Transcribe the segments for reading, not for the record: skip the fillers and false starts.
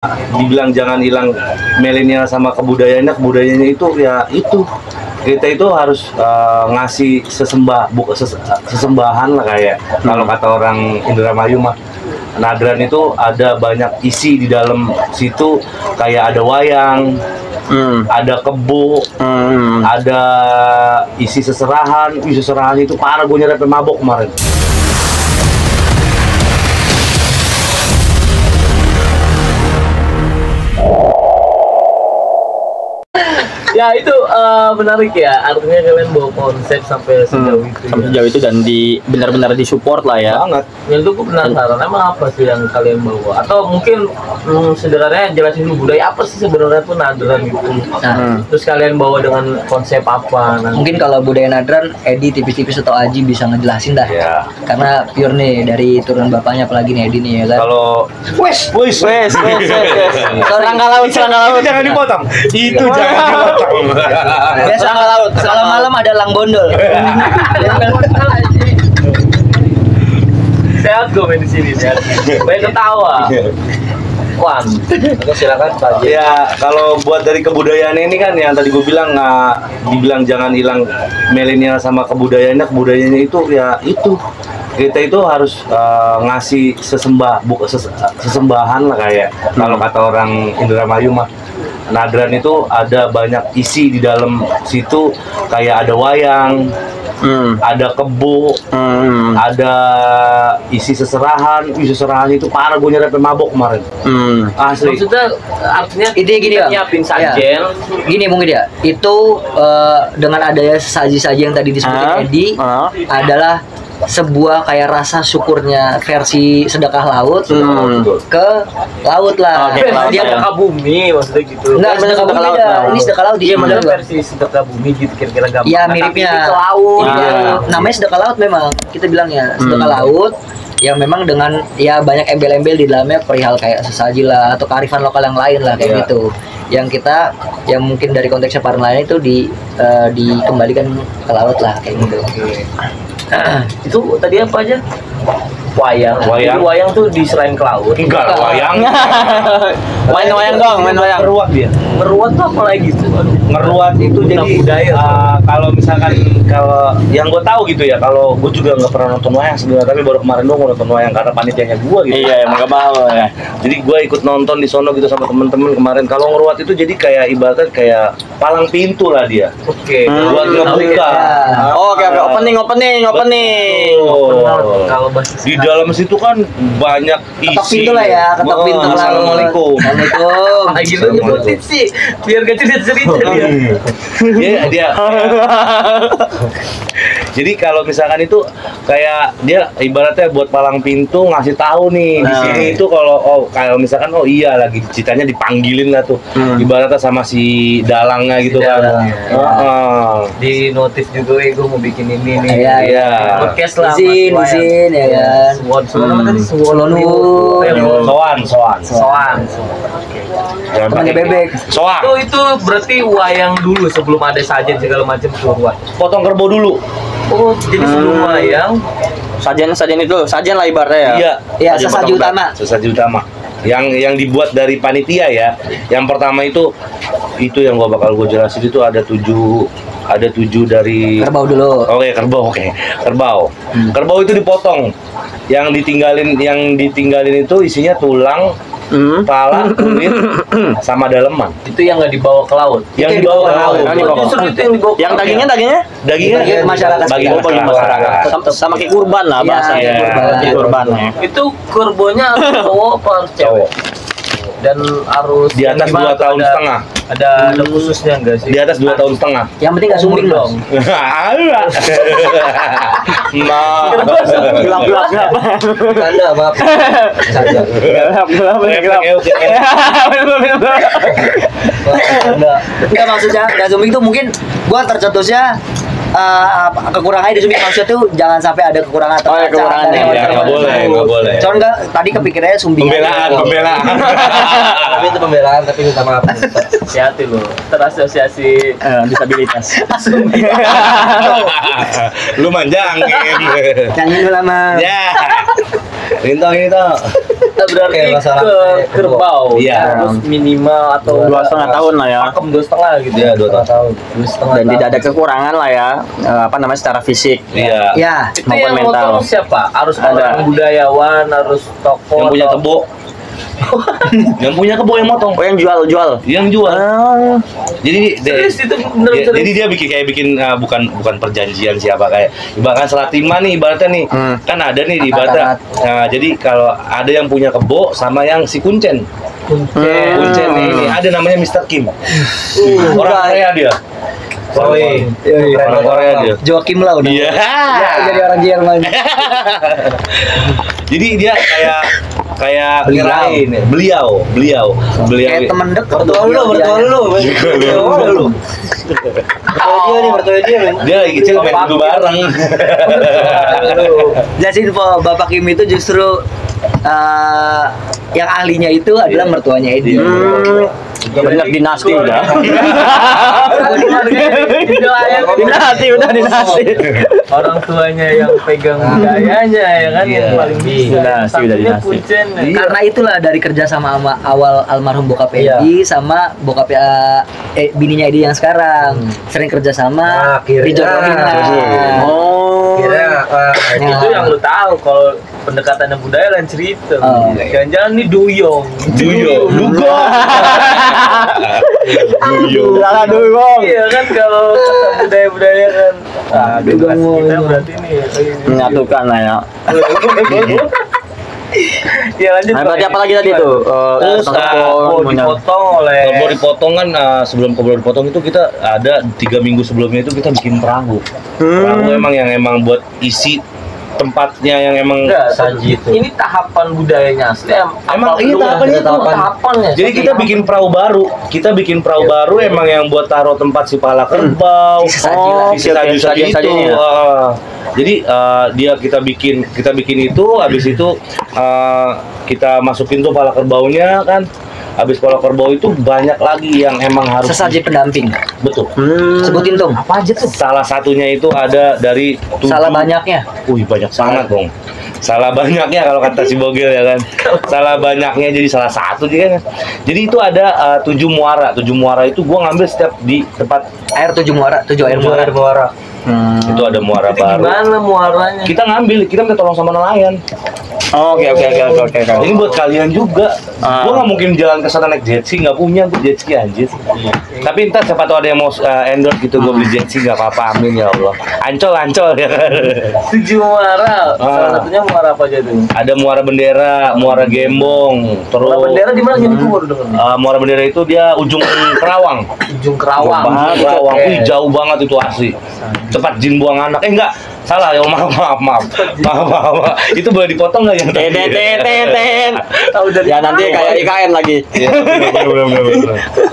Dibilang jangan hilang milenial sama kebudayaannya itu ya itu kita itu harus ngasih sesembahan lah kayak kalau kata orang Indramayu mah Nadran itu ada banyak isi di dalam situ kayak ada wayang, ada kebo, ada isi seserahan. Seserahan itu parah, gue nyerep mabok kemarin. Ya itu menarik ya, artinya kalian bawa konsep sampai sejauh itu sampai sejauh itu dan benar-benar disupport lah ya. Banget. Ya itu gue penasaran, emang apa sih yang kalian bawa? Atau mungkin sederhananya jelasin dulu budaya apa sih sebenarnya tuh Nadran gitu. Terus kalian bawa dengan konsep apa? Mungkin kalau budaya Nadran, Edi tipis-tipis atau Aji bisa ngejelasin dah. Ya. Karena pure nih dari turunan bapaknya, apalagi nih Edi nih ya kan. Kalau Serangga laut. jangan dipotong. Itu jangan dipotong. Biasa kalau malam ada lang bondol. Sehat gue main di sini, sehat. Banyak ketawa. Wan, silakan Pak. Ya kalau buat dari kebudayaan ini kan yang tadi gue bilang dibilang jangan hilang milenial sama kebudayaannya itu ya itu kita itu harus ngasih sesembahan lah kayak kalau kata orang Indramayu mah Nadran itu ada banyak isi di dalam situ kayak ada wayang, ada kebo, ada isi seserahan. Seserahan itu parah, gue nyerep mabok kemarin. Asli. Maksudnya artinya Ide gini kita ya. nyiapin sajen. Ya. Gini mungkin ya. Itu dengan adanya saji-saji yang tadi disebutin Edi adalah sebuah kayak rasa syukurnya versi sedekah laut ke laut lah. Dia sedekah bumi maksudnya gitu. Enggak, sedekah bumi laut. Ini sedekah laut dia Mana versi sedekah bumi gitu kira-kira gambar. Ya miripnya. Tapi ke laut. Namanya sedekah laut memang. Kita bilangnya sedekah laut yang memang dengan ya banyak embel-embel di dalamnya perihal kayak sesaji lah atau kearifan lokal yang lain lah kayak gitu. Yang kita yang mungkin dari konteksnya para nelayan itu dikembalikan ke laut lah kayak gitu. Itu tadi apa aja? Wayang. Jadi wayang tuh diserahin ke laut. Enggak, wayang. Main wayang dong, main wayang. Ngeruat dia. Ngeruat tuh apa lagi tuh? Ngeruat itu jadi budaya. kalau misalkan kalau yang gue tahu gitu ya, kalau gue juga nggak pernah nonton wayang sebenarnya, tapi baru kemarin dong nonton wayang karena panitianya gue gitu. Iya, emang gak mau ya. Jadi gue ikut nonton di sono gitu sama temen-temen kemarin. Kalau ngeruat itu jadi kayak ibaratnya kayak palang pintu lah dia. Oke. Buat ngebuka. Oke, opening. Kalau bahasa Di dalam situ kan banyak isi. Ketok pintu lah ya, ketok pintu. Assalamualaikum. Assalamualaikum. Ah gitu nyebutin sih, biar gak cerita dia. Dia. Jadi kalau misalkan itu kayak dia ibaratnya buat palang pintu ngasih tahu nih di sini itu kalau misalkan iya lagi ceritanya dipanggilin lah tuh ibaratnya sama si dalangnya gitu kan. Di notif juga gue mau bikin ini nih. Iya. Podcast lah. Izin ya kan. Suwon tadi Suwon. Soan. Temannya bebek. Soan. Itu berarti wayang dulu sebelum ada sajen segala macam keluar. Potong kerbau dulu. Oh, jadi sebelum wayang Sajian lah ibaratnya ya. Iya, sesaji utama. Sesaji utama. Yang dibuat dari panitia ya. Yang pertama itu yang bakal gue jelasin itu ada tujuh dari Kerbau dulu. Kerbau. Kerbau itu dipotong. Yang ditinggalin itu isinya tulang, kepala, kulit, sama daleman. itu yang nggak dibawa ke laut. Yang dibawa ke laut. Justru itu yang dibawa. Yang dagingnya? Dagingnya Bagi masyarakat. bagi Bagi masyarakat. Sama kayak kurban lah bahasanya. Iya. Kurban ya. Itu kurbonya harus cowok apa harus cewek? Dan harus Di atas 2 tahun setengah. Ada khususnya enggak sih? Di atas 2 tahun setengah. Yang penting nggak sumbing dong. Gelap. Anda maaf. Enggak maksudnya nggak sumbing tuh mungkin gua tercetusnya kekurangannya di sumbing maksudnya tuh jangan sampai ada kekurangan atau kekurangan ya, nggak boleh. Cuman enggak tadi kepikirannya sumbing. Pembelaan. Tapi itu pembelaan tapi minta maaf. Hati-hati loh. Terasosiasi disabilitas. Lu manjangin. Jangan dulu lama. Ya. Ini toh. berarti Kayak masalah ke kayak kerbau. Iya. Terus minimal atau 2,5 tahun lah ya. pakem 2,5 gitu. Iya, 2 tahun. 2,5 Dan tidak ada kekurangan lah ya, apa namanya secara fisik. Iya. Ya, Itu maupun yang mental. motong siapa? Harus Ada. orang budayawan, harus tokoh. Yang punya atau- kebo. Yang punya kebo yang motong. Oh yang jual. Yang jual. Jadi Serius itu bener serius. jadi dia bikin bukan perjanjian siapa kayak ibaratkan selatima nih ibaratnya nih kan ada nih ibaratnya jadi kalau ada yang punya kebo sama yang si kuncen kuncen ini ada namanya Mr. Kim orang Korea dia orang Korea dia Joakim lah udah. iya Jadi orang Jerman. jadi dia kayak Beliau. kirain beliau Kayak teman dekat. mertua lu Mertua dia men. dia lagi kecil main dulu bareng Jadi Bapak Kim itu justru yang ahlinya itu adalah mertuanya Edi. Bener dinasti udah. Dinasti. Orang tuanya yang pegang budayanya ya kan yang paling bisa. Dinasti, udah Satunya dinasti. Kuncen. Karena itulah dari kerja sama awal almarhum bokap Edi sama bokap bininya Edi yang sekarang sering kerja sama dijodohin lah. Oh. Itu yang lu tahu kalau pendekatannya budaya lain cerita. Oh. Jangan-jangan nih duyong. Jangan duyung. Iya kan kalau kata budaya-budaya kan. Edukasi kita berarti nih. Menyatukan lah ya. Ya lanjut. Nah, berarti apa lagi tadi tuh? Terus, dipotong oleh Kalau dipotong kan sebelum keburu dipotong itu kita ada 3 minggu sebelumnya itu kita bikin perahu. Perahu emang buat isi tempatnya yang emang enggak saji itu. Ini tahapan budayanya asli. Emang iya tahapannya itu. Tahapannya. Jadi kita bikin perahu baru. Kita bikin perahu baru emang yang buat taruh tempat si pala kerbau, Isi saji lah. isi saji-saji itu. Sajian-sajiannya ya? Jadi kita bikin itu, habis itu kita masukin tuh pala kerbaunya kan. Habis pala kerbau itu banyak lagi yang emang harus Sesaji pendamping. betul. Sebutin dong. apa aja tuh? Salah satunya itu ada dari 7. Salah banyaknya. Wih banyak banget dong. Salah banyaknya kalau kata si Bogil ya kan. Salah banyaknya jadi salah satu dia kan. Jadi itu ada 7 muara. 7 muara itu gua ngambil setiap di tempat Air 7 muara, 7 air muara. itu ada muara Itu baru. gimana muaranya? Kita minta tolong sama nelayan. Oke. Ini buat kalian juga. Ah. Gua nggak mungkin jalan ke sana naik jet ski, nggak punya gua jet ski anjir. Tapi ntar siapa tahu ada yang mau endorse gitu gua beli jet ski nggak apa-apa, amin ya Allah. Ancol ya. 7 muara. Salah satunya muara apa aja tuh? Ada muara bendera, muara gembong, terus Muara bendera di mana jadi gua baru denger. Muara bendera itu dia ujung Kerawang. Ujung Kerawang. Kerawang. Oke. Wih, jauh banget itu asli. Tempat jin buang anak. Enggak, salah ya. Maaf. Itu boleh dipotong nggak yang tadi? Teten. Tahu dari Ya nanti kayak IKN lagi. Iya, bener.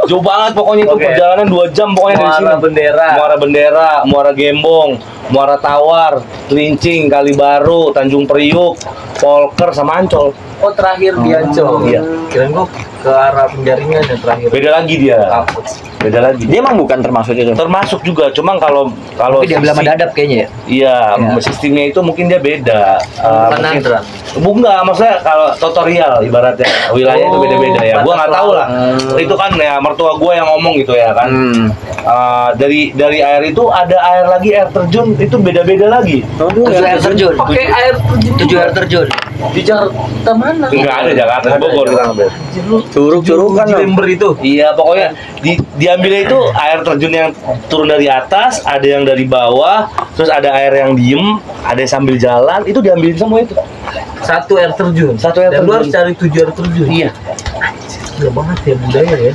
Jauh banget pokoknya itu Oke. perjalanan 2 jam pokoknya dari sini. Muara bendera. Muara Bendera, Muara Gembong, Muara Tawar, Telincing, Kalibaru, Tanjung Priuk, Polker sama Ancol. Oh terakhir di Ancol. Iya. Kirain gua ke arah penjaringan ya terakhir. Beda lagi dia. Beda lagi. Dia emang bukan termasuk itu. Termasuk juga, cuman kalau Tapi dia bilang dadap kayaknya ya. Iya, Iya. sistemnya itu mungkin dia beda. Bukan Mungkin- Nadran. Enggak, maksudnya kalau tutorial ibaratnya wilayah itu Oh, beda-beda ya. Gua nggak batas tahu lah. laut. Itu kan ya mertua gua yang ngomong gitu ya kan. Dari air itu ada air lagi air terjun itu beda-beda lagi. 7 air terjun. Pakai air terjun. 7 air terjun. Di Jakarta mana? Enggak ada Jakarta, Bogor kita ngambil. Curug-curugan Di Lember itu. Iya, pokoknya diambilnya itu air terjun yang turun dari atas, ada yang dari bawah, terus ada air yang diem, ada yang sambil jalan, itu diambilin semua itu. Satu air terjun. Satu air Dan lu terjun. harus cari 7 air terjun. Iya. Gila banget ya budaya ya.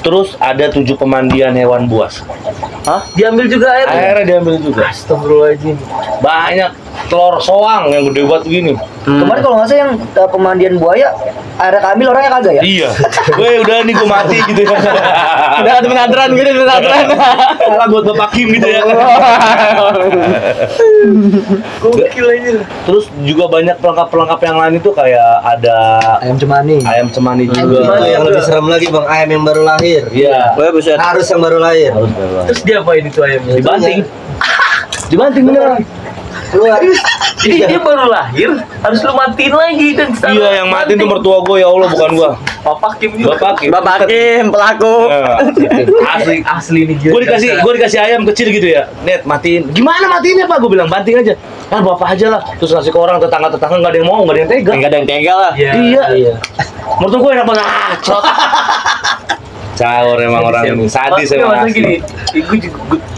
Terus ada 7 pemandian hewan buas. Diambil juga air. Airnya diambil juga. Astagfirullahaladzim. Banyak telur soang yang gede banget begini. Kemarin kalau nggak salah yang pemandian buaya airnya keambil orangnya kagak ya? Iya. Weh, udah nih gue mati gitu ya. Udah ada pengantaran gitu, pengantaran. Salah buat Bapak Kim gitu ya. Gokil aja. Terus juga banyak pelengkap-pelengkap yang lain itu kayak ada Ayam cemani. ayam cemani Ayam juga. cemani. Yang lebih serem lagi bang, ayam yang baru lahir. Iya. Wah, buset. Harus yang baru lahir. Terus dia apain itu ayamnya? Dibanting. Dibanting beneran. Keluar. Jadi dia baru lahir harus lu matiin lagi dan Iya, yang mati tuh mertua gue, ya Allah, bukan gua. Papa Kim juga. Bapak Kim. Bapak Kim pelaku. Asli. Asli nih gila. Gue dikasih ayam kecil gitu ya, Net, matiin. Gimana matiinnya Pak? Gue bilang banting aja. Kan bapak aja lah. Terus kasih ke orang tetangga nggak ada yang mau, nggak ada yang tega. Enggak ada yang tega lah. Iya. Mertua gue enak banget. Caur emang orang sadis emang. Masa gini, gue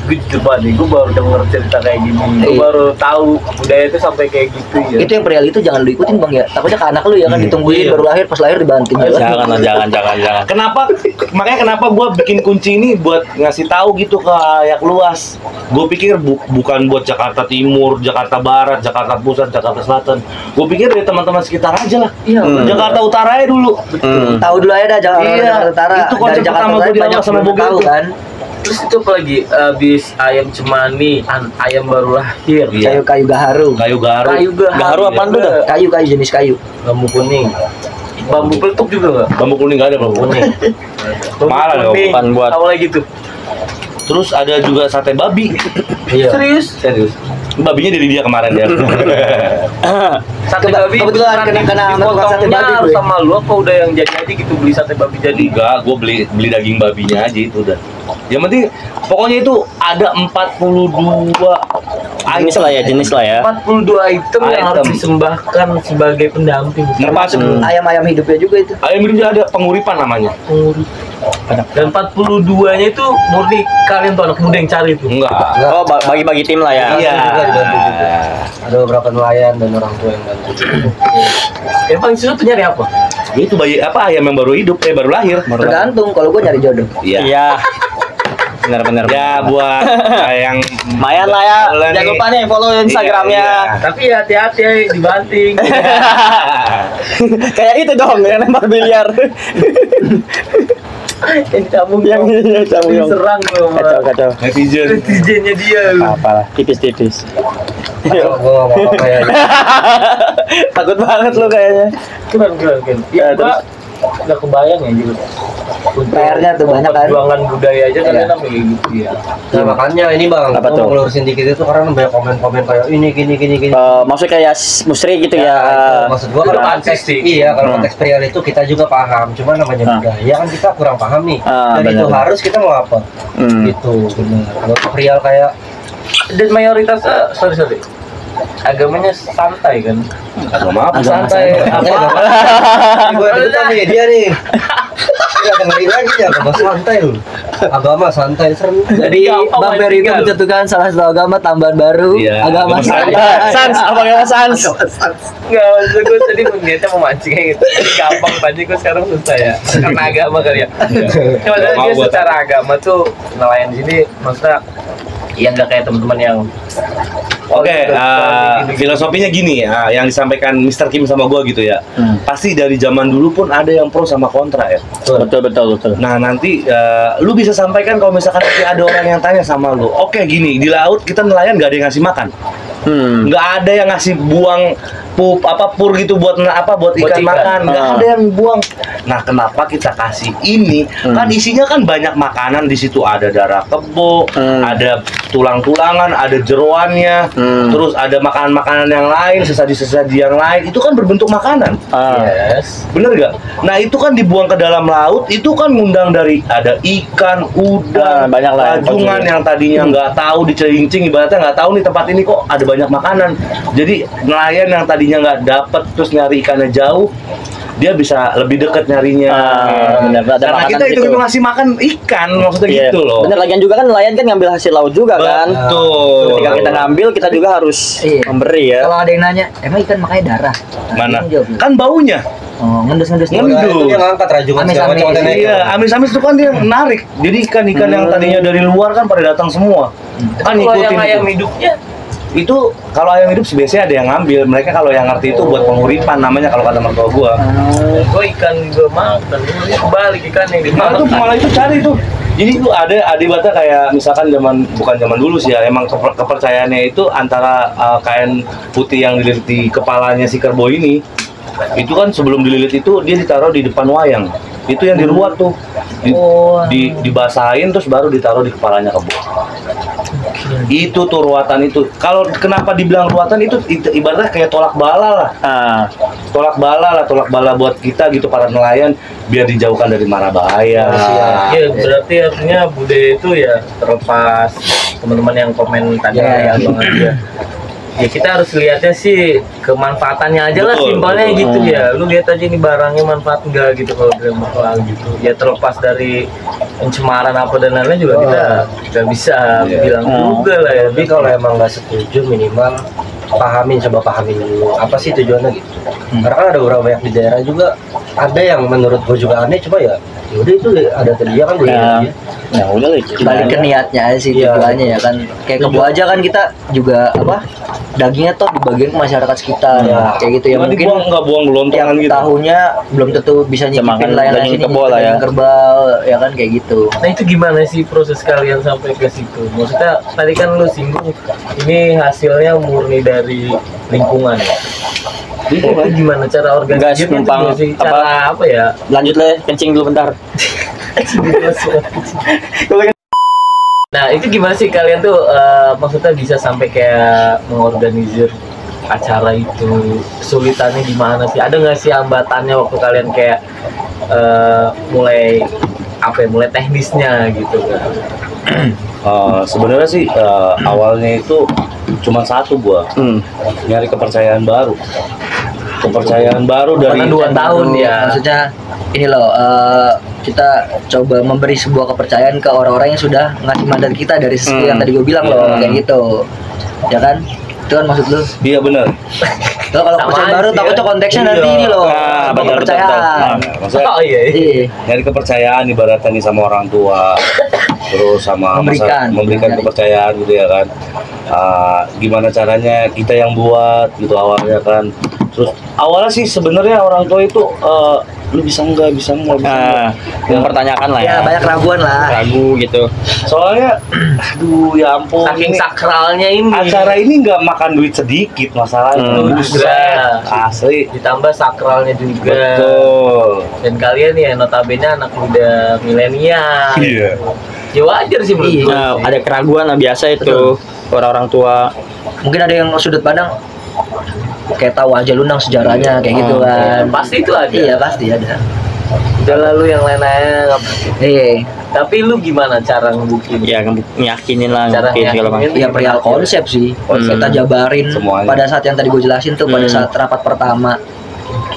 jujur banget nih, gue baru denger cerita kayak gini. Gue baru tahu budaya itu sampai kayak gitu ya. Itu yang perihal itu jangan lu ikutin bang ya. Takutnya ke anak lu ya kan ditungguin Iya. baru lahir, pas lahir dibanting. Jangan. Makanya kenapa gue bikin kunci ini buat ngasih tahu gitu ke halayak luas. Gue pikir bukan buat Jakarta Timur, Jakarta Barat, Jakarta Pusat, Jakarta Selatan. Gue pikir dari teman-teman sekitar aja lah. Iya. Jakarta Utara ya dulu. Tahu dulu aja dah jangan Iya, Jakarta Utara. itu konsep Dari Jakarta pertama Utara gua di banyak awal sama belum Bogor tahu tuh. kan. Terus itu apa lagi? Abis ayam cemani, ayam baru lahir. Iya. Kayu gaharu. Kayu garu. Kayu Gaharu apaan tuh dah? Kayu jenis kayu. Bambu kuning. Bambu peletuk juga nggak? Bambu kuning nggak ada bambu kuning. Malah dong, bukan buat- apa lagi tuh? Terus ada juga sate babi. Iya. Serius? Serius. Babinya dari dia kemarin ya. Sate babi kebetulan kena makan sate babi harus gue. sama lu apa udah yang jadi aja gitu beli sate babi jadi? Enggak, gue beli daging babinya aja itu udah. Yang penting pokoknya itu ada 42 Jenis lah ya. 42 item yang harus Item. disembahkan sebagai pendamping. Termasuk Ayam-ayam hidupnya juga itu. ayam ini ada penguripan namanya. Dan 42-nya itu murni kalian tuh anak muda yang cari tuh. Enggak. Oh, bagi-bagi tim lah ya. Iya. juga dibantu juga. Ada beberapa nelayan dan orang tua yang bantu. Yang paling susah tuh nyari apa? Itu bayi apa ayam yang baru hidup, baru lahir. Tergantung kalau gue nyari jodoh. Iya. Iya. Benar-benar. Ya buat yang Lumayan lah ya. Boleh Jangan nih. lupa nih follow Instagramnya. Iya. Tapi hati-hati ya dibanting. Kayak itu dong yang lempar biliar. Yang cabung yang cabung. diserang loh Kacau. Netizen. netizennya dia. Apalah, tipis-tipis. Gue gak mau apa ya. Takut banget lu kayaknya. Keren. Ya, Ya, gua nggak kebayang ya gitu. PR-nya tuh banyak kan. Perjuangan budaya aja Iya. kalian sampai kayak gitu ya. Nah makanya ini bang, Apa gue tuh? mau ngelurusin dikit itu karena banyak komen-komen kayak ini gini. Maksudnya kayak musri gitu ya. itu maksud gua Itu kalau pantas konteks sih. iya kalau konteks pria itu kita juga paham, cuma namanya Ah. budaya kan kita kurang paham nih. Dan benar. itu harus kita mau apa? Gitu benar. Kalau pria kayak Dan mayoritasnya sorry agamanya santai kan. Agama apa? Santai apa? gue depan nih dia nih. Tidak dengerin lagi ya, agama santai lu. Agama santai serem. Jadi Gampang Bang Ferry itu tinggal. menentukan salah satu agama tambahan baru. Iya, Agama agama santai. Sans, apa kata Sans? Enggak, maksud gue tadi niatnya mau mancing kayak gitu. Jadi gampang pancing gue sekarang susah ya. Karena agama kali ya. Cuma Nggak mau dia gua secara agama tuh nelayan di sini maksudnya yang nggak kayak teman-teman yang Oke, Gitu-gitu. filosofinya gini ya, yang disampaikan Mr. Kim sama gua gitu ya. Pasti dari zaman dulu pun ada yang pro sama kontra ya. Betul. Nah nanti lu bisa sampaikan kalau misalkan nanti ada orang yang tanya sama lu, oke gini di laut kita nelayan nggak ada yang ngasih makan, nggak ada yang ngasih buang pur gitu buat buat ikan ikan. makan, nggak ada yang buang. Nah kenapa kita kasih ini? Kan isinya kan banyak makanan di situ, ada darah kebo, ada tulang-tulangan, ada jeroannya, terus ada makanan-makanan yang lain, sesaji-sesaji yang lain, itu kan berbentuk makanan. yes. Bener gak? Nah itu kan dibuang ke dalam laut, itu kan ngundang dari ada ikan, udang, Banyak lah, rajungan yang tadinya nggak tahu di Celincing, ibaratnya nggak tahu nih tempat ini kok ada banyak makanan. Jadi nelayan yang tadinya nggak dapet terus nyari ikannya jauh, dia bisa lebih deket nyarinya. Bener, ada Karena makanan kita gitu. itu ngasih makan ikan, maksudnya Iya. gitu loh. Bener, lagian juga kan nelayan kan ngambil hasil laut juga kan. Betul. Ketika kita ngambil, kita juga harus Iya. memberi ya. Kalau ada yang nanya, emang ikan makanya darah? Nah, Mana? ini jawab. Kan baunya. Oh, ngendus-ngendus. Ngendus. itu dia ngangkat rajungan segala Amis-amis. macam katanya. Iya, amis-amis itu kan dia menarik. Jadi ikan-ikan yang tadinya dari luar kan pada datang semua. Kan Kalau ngikutin yang ayam itu. hidupnya Itu kalau ayam hidup sih biasanya ada yang ngambil. Mereka kalau yang ngerti itu buat penguripan namanya kalau kata mertua gua. gue ikan gue makan, ini kebalik ikan yang Nah itu dimakan. malah itu cari tuh. Jadi itu ada bata kayak misalkan bukan zaman dulu sih ya, emang kepercayaannya itu antara kain putih yang dililit di kepalanya si kerbau ini. Itu kan sebelum dililit itu dia ditaruh di depan wayang. Itu yang diruat tuh. Dibasahin terus baru ditaruh di kepalanya kebo. Itu tuh ruatan itu. Kalau kenapa dibilang ruatan itu ibaratnya kayak tolak bala lah. Tolak bala buat kita gitu para nelayan biar dijauhkan dari mara bahaya. Iya, berarti artinya budaya itu ya terlepas teman-teman yang komen tadi ya, ya kita harus lihatnya sih kemanfaatannya aja lah, Betul, simpelnya betul. gitu ya. Lu lihat aja ini barangnya manfaat enggak gitu kalau dia bakal gitu. Ya terlepas dari pencemaran apa dan lain-lain juga kita nggak bisa bilang juga lah ya. Tapi kalau emang nggak setuju minimal coba pahamin dulu apa sih tujuannya gitu. Karena kan ada beberapa banyak di daerah juga ada yang menurut gue juga aneh, coba ya udah itu ada terjadi kan gue Ya udah lah. balik ke niatnya aja sih, Iya. tujuannya ya kan. Kayak kebo aja kan kita juga apa, dagingnya toh dibagiin ke masyarakat sekitar kayak gitu ya. Cuma Mungkin nggak buang tiap gelontongan gitu. tahunnya belum tentu bisa Bisa makan nyicipin layanan daging sini, kebo lah ya. daging kerbau ya kan, kayak gitu. Nah itu gimana sih proses kalian sampai ke situ? Maksudnya tadi kan lu singgung ini hasilnya murni dari lingkungan ya. Itu gimana cara Gas organisasinya numpang itu sih? Cara apa ya? Lanjut lah, kencing dulu bentar. Nah itu gimana sih kalian tuh maksudnya bisa sampai kayak mengorganisir acara itu? Kesulitannya gimana sih? Ada nggak sih hambatannya waktu kalian kayak mulai apa ya, mulai teknisnya gitu kan? Sebenarnya sih awalnya itu cuma satu gua, nyari kepercayaan baru dari Karena 2 tahun ya. Maksudnya ini loh, kita coba memberi sebuah kepercayaan ke orang-orang yang sudah ngasih mandat kita dari sesuatu yang tadi gue bilang loh, kayak gitu ya kan. Itu kan maksud lu. Iya benar. Lo kalau Sama kepercayaan baru aja. takutnya konteksnya Iya. nanti ini loh, Betul, betul, kepercayaan. Maksudnya Oh iya. Iya. nyari kepercayaan ibaratnya nih sama orang tua, terus sama memberikan kepercayaan gitu ya kan. Gimana caranya kita yang buat gitu awalnya kan. Terus awalnya sih sebenarnya orang tua itu lu bisa nggak. Mempertanyakan lah ya. Ya banyak raguan lah. Ragu gitu. Soalnya aduh ya ampun, Saking ini sakralnya ini. acara ini nggak makan duit sedikit masalahnya. Betul Buset, juga. asli. Ditambah sakralnya juga. Betul. Dan kalian ya notabene anak muda milenial. Iya. Ya wajar sih menurut gue. Nah, ada keraguan lah biasa itu orang-orang tua. Mungkin ada yang sudut pandang kayak tahu aja lunang sejarahnya kayak gitu kan. Pasti itu ada. Iya pasti ada. Udah lalu yang lain-lain. Iya. Tapi lu gimana cara ngebuktiin? Ya ngeyakinin lah, Cara mungkin segala macam. ngeyakinin. Ya perihal konsep sih. Kita jabarin Semuanya. pada saat yang tadi gue jelasin tuh, pada saat rapat pertama,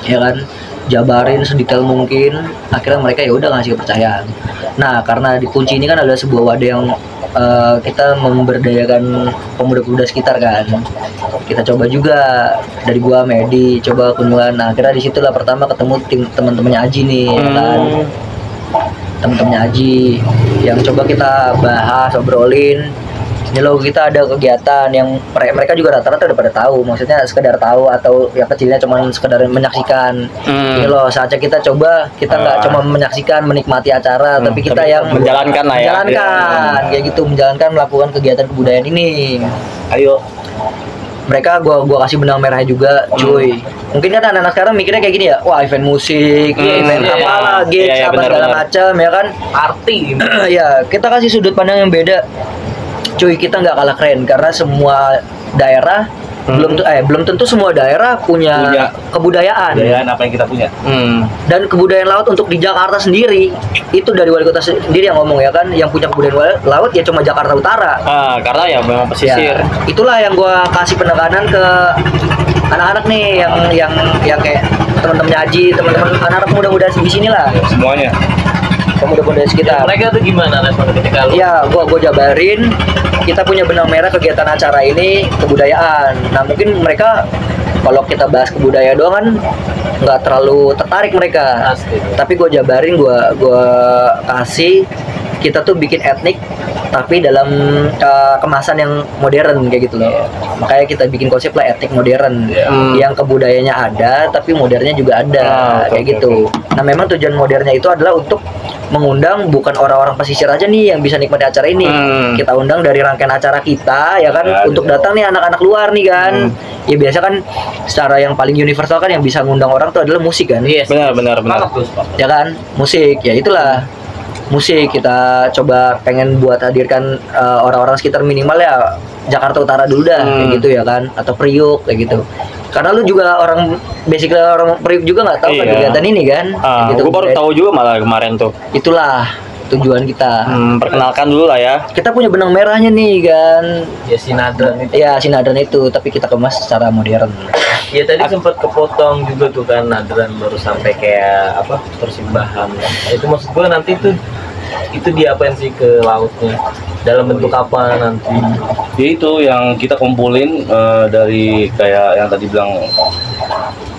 ya kan, jabarin sedetail mungkin. Akhirnya mereka ya udah ngasih kepercayaan. Nah karena di kunci ini kan adalah sebuah wadah yang kita memberdayakan pemuda-pemuda sekitar kan. Kita coba juga dari gua Medi coba kunjungan. Nah akhirnya di situ lah pertama ketemu teman-temannya Aji nih ya kan. Teman-temannya Aji yang coba kita bahas, obrolin. Ini loh kita ada kegiatan yang mereka juga rata-rata udah pada tahu, maksudnya sekedar tahu atau yang kecilnya cuma sekedar menyaksikan. Ini loh saatnya kita coba, kita nggak cuma menyaksikan menikmati acara, tapi kita yang menjalankan lah ya. menjalankan kayak gitu, menjalankan melakukan kegiatan kebudayaan ini. Ayo. Mereka gua kasih benang merah juga, cuy. Mungkin kan anak-anak sekarang mikirnya kayak gini ya, wah event musik, event iya, apalah, gigs, iya, apa benar, segala benar. macam ya kan. Arti. Ya kita kasih sudut pandang yang beda, cuy. Kita nggak kalah keren karena semua daerah belum tentu semua daerah punya kebudayaan. Kebudayaan apa yang kita punya. Dan kebudayaan laut untuk di Jakarta sendiri itu dari wali kota sendiri yang ngomong ya kan, yang punya kebudayaan laut ya cuma Jakarta Utara. Karena ya memang pesisir. Ya, itulah yang gua kasih penekanan ke anak-anak nih yang kayak teman-temannya Haji, teman-teman anak-anak muda-muda di sini lah, Semuanya. pemuda-pemuda sekitar. Mereka tuh gimana respon ketika lu? Ya, gua jabarin kita punya benang merah kegiatan acara ini kebudayaan. Nah, mungkin mereka kalau kita bahas kebudayaan doang kan nggak terlalu tertarik mereka. Pasti. Tapi gue jabarin, gua kasih kita tuh bikin etnik tapi dalam kemasan yang modern kayak gitu loh. Makanya kita bikin konsep lah etnik modern, yang kebudayaannya ada tapi modernnya juga ada kayak gitu. Nah memang tujuan modernnya itu adalah untuk mengundang bukan orang-orang pesisir aja nih yang bisa nikmati acara ini. Kita undang dari rangkaian acara kita ya kan, untuk datang nih anak-anak luar nih kan. Ya biasa kan secara yang paling universal kan yang bisa ngundang orang tuh adalah musik kan. Yes. Benar. Mantap, Gus, Pak. Ya kan, musik. Ya itulah. musik, kita coba pengen buat hadirkan orang-orang sekitar minimal ya Jakarta Utara dulu dah kayak gitu ya kan, atau Priuk kayak gitu. Karena lu juga orang basically orang Priuk juga nggak tahu kan Iya. kegiatan ini kan. Kayak gitu. Gue baru tahu juga malah kemarin tuh. Itulah tujuan kita. Perkenalkan dulu lah ya. Kita punya benang merahnya nih kan. Ya sinadran itu. Ya sinadran itu, tapi kita kemas secara modern. Ya tadi sempat kepotong juga tuh kan nadran baru sampai kayak apa persimbahan. Itu maksud gua nanti tuh itu diapain sih ke lautnya? Dalam bentuk apa nanti? Ya itu yang kita kumpulin dari kayak yang tadi bilang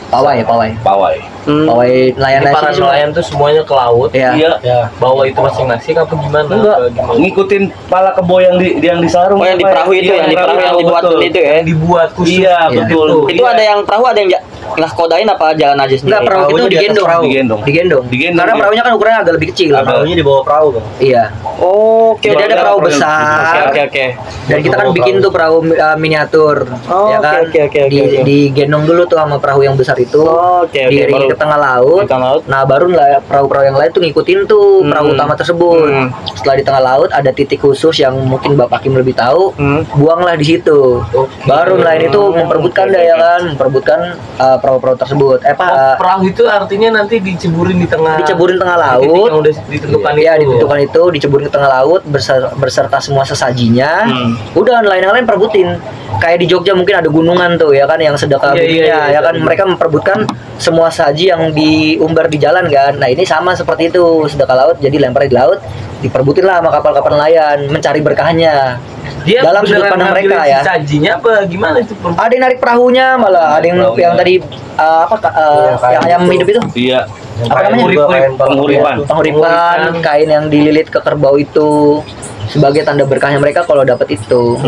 Pawai. pawai. Pawai Jadi nelayan para nasi semua. nelayan tuh semuanya ke laut. Ya. Iya. Ya. Bawa itu masing-masing apa gimana? Enggak, Apa gimana? ngikutin pala kebo yang di sarung. Oh yang di perahu itu, Iya, yang di perahu yang dibuat betul. itu ya. Yang dibuat khusus. Iya, Iya. betul. Itu ada yang perahu, ada yang kodain apa jalan aja sendiri? Enggak, perahu itu Perahunya di atas digendong. perahu. Digendong. Karena ya. perahunya kan ukurannya agak lebih kecil. Agak. Perahunya di bawah perahu Bang. Iya. Oke. Jadi ada perahu Oke besar. oke. Dan kita kan bikin tuh perahu miniatur, Oh, ya kan? oke. Digendong dulu tuh sama perahu yang besar itu, Oke. diiringi ke tengah laut. Di tengah laut. Nah baru lah perahu-perahu yang lain tuh ngikutin tuh perahu utama tersebut. Setelah di tengah laut ada titik khusus yang mungkin Bapak Kim lebih tahu, buanglah di situ. Baru nelayan itu memperebutkan dah ya kan, memperebutkan perahu-perahu tersebut. Perahu itu artinya nanti diceburin di tengah. Diceburin tengah di titik laut. yang udah ditentukan Iya itu. ditentukan itu, diceburin ke tengah laut berserta semua sesajinya. Udah nelayan yang lain perebutin. Kayak di Jogja mungkin ada gunungan tuh ya kan yang sedekah Iya, buminya iya, ya kan, iya. mereka memperebutkan semua saji yang diumbar di jalan kan. Nah ini sama seperti itu, sedekah laut jadi lempar di laut, diperbutin lah sama kapal-kapal nelayan mencari berkahnya. Dia Dalam sudut beneran pandang ngambilin mereka ya. sajinya apa gimana itu? Ada yang narik perahunya, malah ada yang Perahunya. yang tadi yang ayam hidup itu Iya. apa namanya? Penguripan. Penguripan, kain yang dililit ke kerbau itu sebagai tanda berkahnya mereka kalau dapat itu.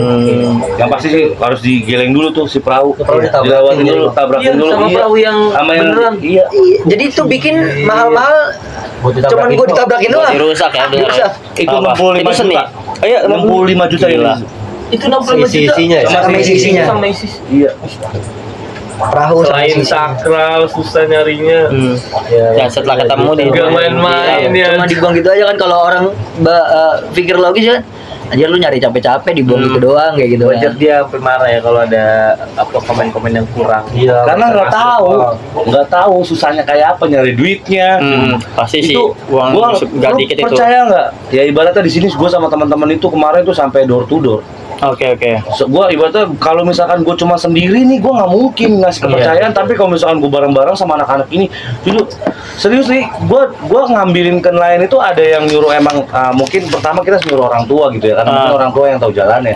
Yang pasti sih harus digeleng dulu tuh si perahu. Perahu ditabrakin Dilewatin dulu. dulu, tabrakin Iya, dulu. sama perahu yang sama yang beneran. Iya. Iya, jadi itu bikin mahal-mahal. Cuman gue ditabrakin doang. Dirusak ya bener. Dirusak. Itu Apa? 65 Itu seni. juta. Iya, 65 juta Gila. ini. Itu 65 juta. Isi-isinya ya? Sama isi-isinya. Sama isi. Iya. Perahu sama Selain isi. sakral susah nyarinya. Ya setelah ketemu di Gak main-main ya. Cuma dibuang gitu aja kan, kalau orang pikir logis ya. Aja lu nyari capek-capek dibuang gitu doang kayak gitu. Wajar Kan. dia sampai marah ya kalau ada apa komen-komen yang kurang. Iya. Karena nggak tahu susahnya kayak apa nyari duitnya. pasti sih Itu uang gua gak lu dikit itu. percaya nggak? Ya ibaratnya di sini gua sama teman-teman itu kemarin tuh sampai door to door. Oke. Gua ibaratnya kalau misalkan gua cuma sendiri nih gua nggak mungkin ngasih kepercayaan, tapi kalau misalkan gua bareng-bareng sama anak-anak ini itu serius nih, gua ngambilin ke lain itu ada yang nyuruh emang mungkin pertama kita nyuruh orang tua gitu ya, karena mungkin orang tua yang tahu jalannya.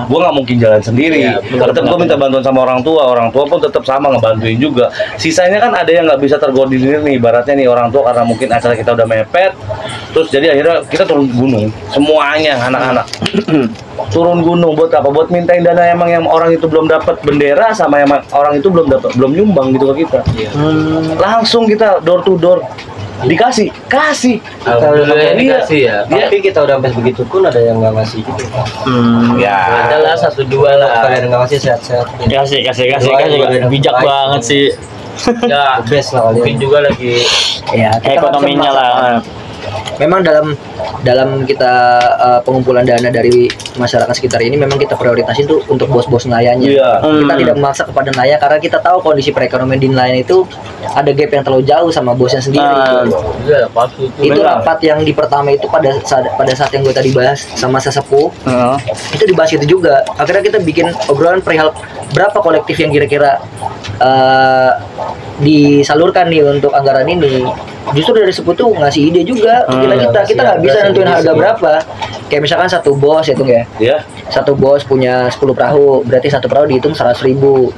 Gua nggak mungkin jalan sendiri. Tetap gua minta bantuan sama orang tua pun tetap sama ngebantuin juga. Sisanya kan ada yang nggak bisa terkoordinir nih, ibaratnya nih orang tua karena mungkin acara kita udah mepet, terus jadi akhirnya kita turun gunung semuanya anak-anak. Turun gunung buat apa? Buat mintain dana emang yang orang itu belum dapat bendera sama yang orang itu belum nyumbang gitu ke kita. Langsung kita door to door kasih. Alhamdulillah Iya. dikasih ya. Tapi kita udah sampai begitu pun ada yang nggak ngasih gitu. Ya. Ada lah 1-2 lah. Kalian nggak ngasih sehat-sehat. Kasih. Bijak banget sih. Ya, The best lah mungkin kalian. juga lagi Ya, kita nggak bisa Ekonominya memaksakan. lah. Memang dalam kita pengumpulan dana dari masyarakat sekitar ini memang kita prioritasin tuh untuk bos-bos nelayannya. Iya. Kita tidak memaksa kepada nelayan karena kita tahu kondisi perekonomian di nelayan itu ada gap yang terlalu jauh sama bosnya sendiri. juga pasti itu. Itu rapat yang di pertama itu pada saat yang gue tadi bahas sama sesepuh itu dibahas itu juga. Akhirnya kita bikin obrolan perihal berapa kolektif yang kira-kira disalurkan nih untuk anggaran ini. Justru dari sepuh tuh ngasih ide juga kita nggak bisa nentuin harga berapa. Kayak misalkan satu bos itu ya, Ya. satu bos punya 10 perahu, berarti satu perahu dihitung 100.000,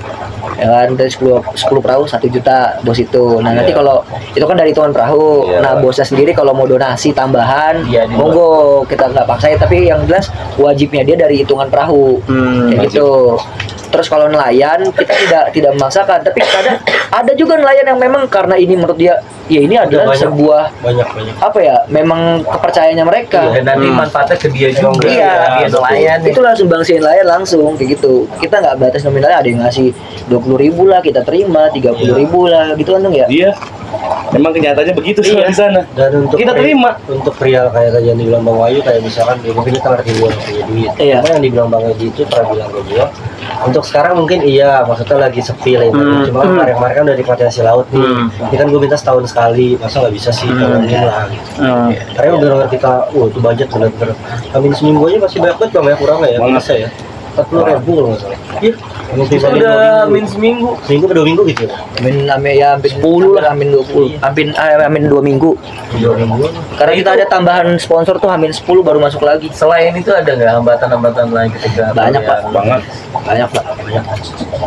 ya kan, dari 10 perahu 1 juta bos itu. Nah nanti kalau itu kan dari hitungan perahu, Iya. nah bosnya sendiri kalau mau donasi tambahan, Iya, di monggo, kita nggak paksain, tapi yang jelas wajibnya dia dari hitungan perahu, kayak gitu. Terus kalau nelayan kita tidak memaksakan, tapi kadang ada juga nelayan yang memang karena ini menurut dia ya ini adalah banyak. sebuah banyak apa ya, memang kepercayaannya mereka. Dan nanti manfaatnya ke dia juga. Iya, dia nelayan nih. itulah sumbangsiin nelayan langsung kayak gitu. Kita nggak batas nominalnya, ada yang ngasih 20.000 lah kita terima, 30.000 lah gitu kan dong ya. Iya. Emang kenyataannya begitu sih Iya. di sana. Dan untuk Kita terima. untuk pria kayak tadi yang dibilang Bang Wahyu, kayak misalkan ya mungkin kita ngerti gue punya duit. Iya. Cuma yang dibilang Bang Edi itu pernah bilang ke gue, untuk sekarang mungkin iya, maksudnya lagi sepi lah. Cuma kemarin-kemarin kan udah di potensi laut nih. Ini kan gue minta setahun sekali, masa nggak bisa sih tolongin lah. Gitu. Karena bener-bener kita, itu budget bener-bener. Amin seminggu aja masih banyak banget, banyak kurangnya ya. Banget. Masa ya. 40.000 kalau nggak salah. Iya. Itu udah min seminggu. Seminggu ke 2 minggu gitu. Amin ya hampir 10 lah, hampir 20. Hampir 2 minggu. 2 minggu. Karena kita ada tambahan sponsor tuh hampir 10 baru masuk lagi. Selain itu ada nggak hambatan-hambatan lain ketika Banyak, Pak. Banget. Banyak, Pak.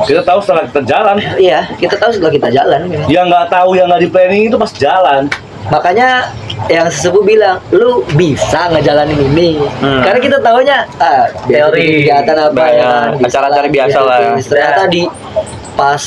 Kita tahu setelah kita jalan. Iya, kita tahu setelah kita jalan memang. Yang nggak tahu, yang nggak di planning itu pas jalan. Makanya yang sesepuh bilang, lu bisa ngejalanin ini. Karena kita taunya Teori. kegiatan apa Banyak ya kan, acara-acara biasa lah. Ternyata di pas